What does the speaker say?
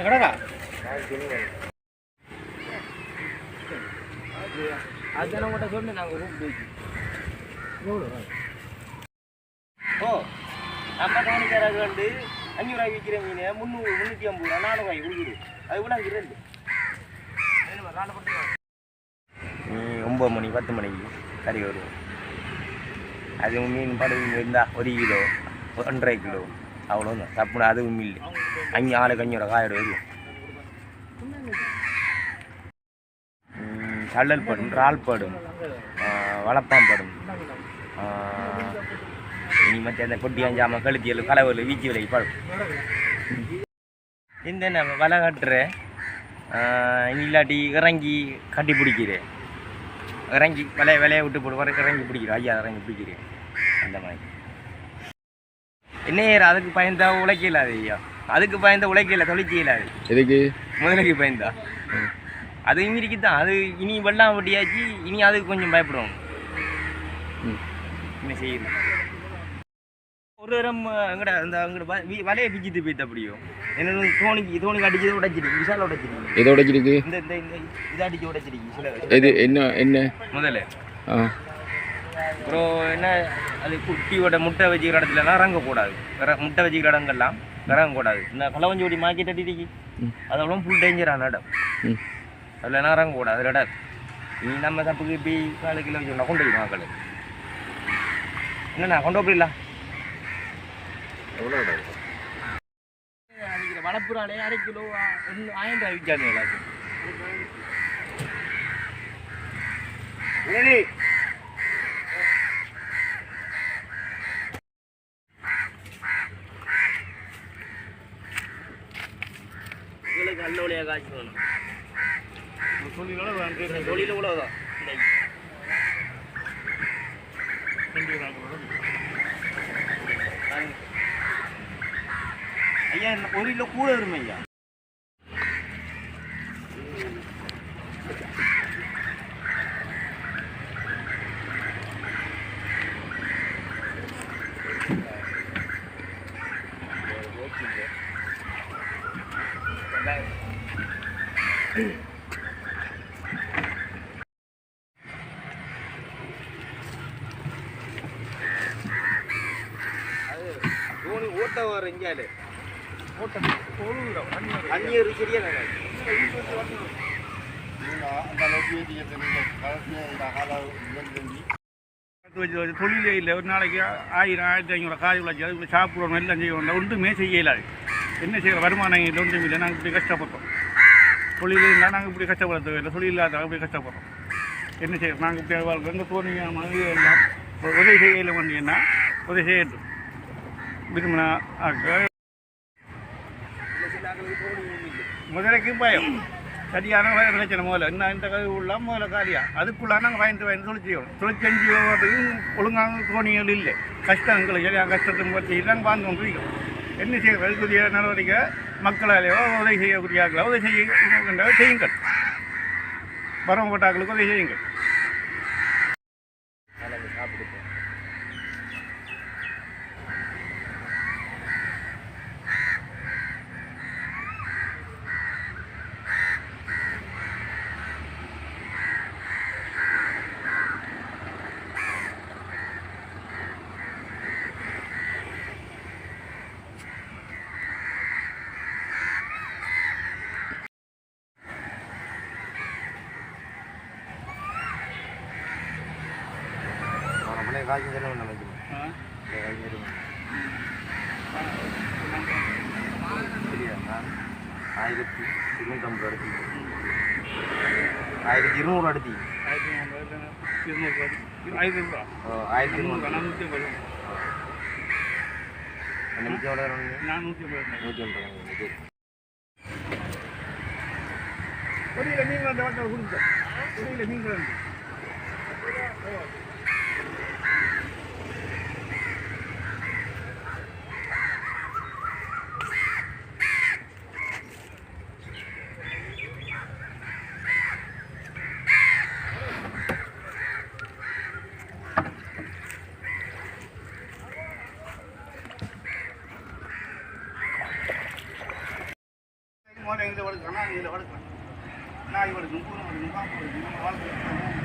கடகா அதுதானே உங்கள்கிட்ட சொல்லி நாங்கள் கூப்பிட்டு ஓ நம்ம கவனிக்கிறாங்க வந்து 500 ரூபாய் விற்கிற மீன் 350 ரூபா 400 ரூபாய் கொடுக்குது அது கூட அங்கே 9 மணி 10 மணிக்கு கறி வருவோம். அது மீன் படுகு இருந்தால் 1 கிலோ 1.5 கிலோ அவ்வளோதான் தப்புனா அதுவும் இல்லை. 6 காயோட வருவோம். சல்லல் படும், இறால் படும், வளப்பான் படும், இனி மற்ற அந்த கொட்டி அஞ்சாமல் கழுத்தியல் கலவல் வீச்சி விலை படும். இந்த என்ன வலை கட்டுறேன் இல்லாட்டி இறங்கி கட்டி பிடிக்கிறேன். இறங்கி விலையை விட்டு போட்டு இறங்கி பிடிக்கிறேன். ஐயா இறங்கி பிடிக்கிறேன். அந்த மாதிரி என்ன அதுக்கு பயந்தா உழைக்க இல்லாது ஐயா. அதுக்கு பயந்த உழைக்க இல்லை, தொழிற்சி இல்லாது. எதுக்கு முதலுக்கு பயந்தா அது இங்கிருக்கு தான். அது இனி வெள்ளாம் வட்டியாச்சு. இனி அதுக்கு கொஞ்சம் பயப்படுவாங்க. என்ன செய்யணும் ஒரு தரம் எங்கட அந்த அங்கிட்ட வலையை பிச்சுட்டு போயிட்டு அப்படியோ என்ன தோணிக்கு அடிச்சதை உடைச்சிருக்கு. விசால உடைச்சிருக்கு. எதை உடைச்சிருக்கு? இந்த இந்த இந்த இதை அடிச்சு உடைச்சிருக்கு. சில இது என்ன என்ன முதல்ல அப்புறம் என்ன அது குட்டியோட முட்டை வச்சுக்கிற இடத்துலலாம் இறங்கக்கூடாது. முட்டை வச்சுக்கிற இடங்கள்லாம் இறங்கக்கூடாது. இந்த கலவஞ்சோடி மார்க்கெட் அடிக்கு அதோட ஃபுல் டேஞ்சரான இடம். அதில் இறங்கக்கூடாது. அதில் இடம் நீ நம்ம தப்புக்கு இப்படி 4 கிலோ வச்சுருந்தா கொண்டு போய் மக்கள் என்னண்ணா கொண்டு போயிடல எவ்வளோ அடிக்கிற வளப்புறாலே 1/2 கிலோ 1000 ரூபாய் விற்காது. உங்களுக்கு நல்ல ஒளியாக காய்ச்சி வேணும். தொழில உழவுதான் ஐயா. 1 கிலோ கூட வரும் ஐயா. ஓட்ட வர இங்காலே ஓட்ட அந்நியர் சரியா தொழிலே இல்லை. ஒரு நாளைக்கு 1000 1500 காய் விளைச்சி அதுக்குள்ள சாப்பிடுவோம், எல்லாம் செய்வோம். ஒன்றுமே செய்யலாது. என்ன செய்கிற வருமானம் இல்லை, ஒன்றும் இல்லை. நாங்கள் இப்படி கஷ்டப்படுறோம். தொழில் இருந்தால் நாங்கள் இப்படி கஷ்டப்பட தேவையில்லை. தொழில் இல்லாத இப்படி கஷ்டப்படுறோம். என்ன செய்யறோம்? நாங்கள் இப்படி வாழ்க்கை எங்கே தோணிங்க மனது எல்லாம் உதவி செய்யலை பண்ணீங்கன்னா உதவி செய்யட்டும். விரும்பினா முதலைக்கு பயம் சரியான பிரச்சனை. முதல்ல இன்னும் இந்த கதை உள்ள முதல்ல காலியா அதுக்குள்ளே நாங்கள் பயந்து தொழில் செய்யணும். தொழில் செஞ்சு போகிறதுக்கு ஒழுங்கான தோணிகள் இல்லை. கஷ்டங்களை சரியாக கஷ்டத்தை பற்றி நாங்கள் வாழ்ந்து கொண்டு இருக்கோம். என்ன செய்ய அதுக்குரிய நடவடிக்கை மக்களாலேயோ உதவி செய்யக்கூடிய ஆக்களோ உதவி செய்யுங்கள். வரம்பட்டாக்களுக்கு உதவி செய்யுங்கள். காய்ச்சி தானே நினைக்கிறேன். 1250 அடுத்தி 1200 அடுத்தி 1200 1 இதில் வடுக்கலாம், நான் இதில் வடுக்கலாம். நாய் வடுக்கும், பூனை வடுக்கும், பாம்பு வடுக்கும், நம்ம வாழ்க்கை